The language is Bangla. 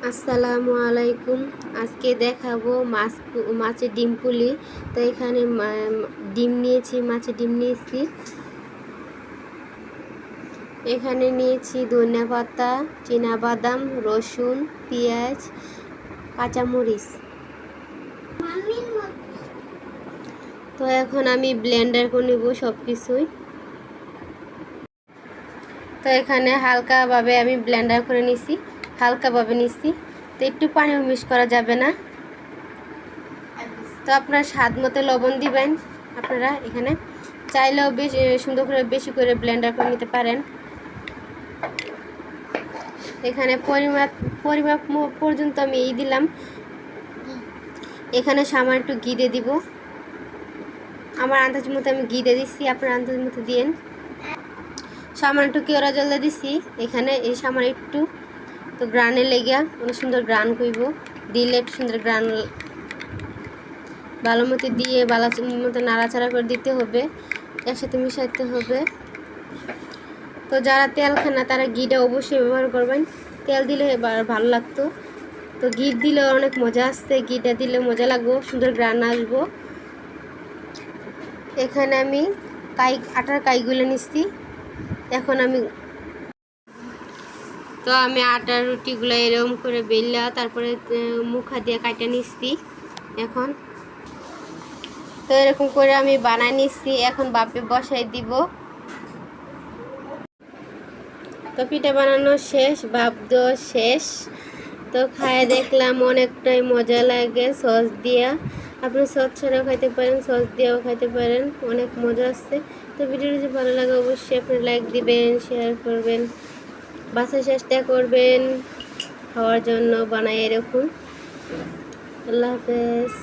আসসালামু আলাইকুম। আজকে দেখাবো মাছের ডিম পুলি। তো এখানে ডিম নিয়েছি, মাছের ডিম নিয়েছি। এখানে নিয়েছি ধনিয়া পাতা, বাদাম, রসুন, পেঁয়াজ, কাঁচামরিচ। তো এখন আমি ব্লেন্ডার করে নেব সব কিছুই। তো এখানে হালকাভাবে আমি ব্লেন্ডার করে নিছি, হালকাভাবে নিছি। তো একটু পানিও মিক্স করা যাবে না। তো আপনার স্বাদ মতো লবণ দিবেন। আপনারা এখানে চাইলেও বেশি সুন্দর করে বেশি করে ব্লেন্ডার করে নিতে পারেন। এখানে পরিমাপ পর্যন্ত আমি দিলাম। এখানে সামান্য একটু ঘি দিয়ে দিব। আমার আন্দাজ মতো আমি ঘি দিয়ে দিচ্ছি, আপনার আন্দাজ মতো দিয়েন। সামান্য একটু কেওড়া জল দিয়ে দিচ্ছি এখানে, এই সামান্য একটু। তো গ্রানের লেগিয়া অনেক সুন্দর গ্রান কইব, দিলে একটু সুন্দর গ্রান। ভালো মতো দিয়ে ভালো মতো নাড়াচাড়া করে দিতে হবে, একসাথে মিশাইতে হবে। তো যারা তেল খান না তারা ঘিটা অবশ্যই ব্যবহার করবেন, তেল দিলে ভালো লাগতো। তো ঘি দিলে অনেক মজা আসছে, ঘিটা দিলে মজা লাগবো, সুন্দর গ্রান আসবো। এখানে আমি আটার কাইগুলো নিচ্ছি। এখন আমি আটার রুটিগুলো এরকম করে বেললা তারপরে মুখা দিয়ে কাটা নিচ্ছি। এখন তো এরকম করে আমি বানাই নিচ্ছি। এখন বাপে বসাই দিব। তো পিঠা বানানো শেষ, ভাপ দেওয়া শেষ। তো খায় দেখলাম অনেকটাই মজা লাগে সস দিয়া। আপনি সস ছাড়াও খাইতে পারেন, সস দিয়েও খাইতে পারেন, অনেক মজা আসছে। তো ভিডিওটি যদি ভালো লাগে অবশ্যই আপনি লাইক দিবেন, শেয়ার করবেন, বাসায় চেষ্টা করবেন খাওয়ার জন্য বানাই এরকম। আল্লাহ হাফেজ।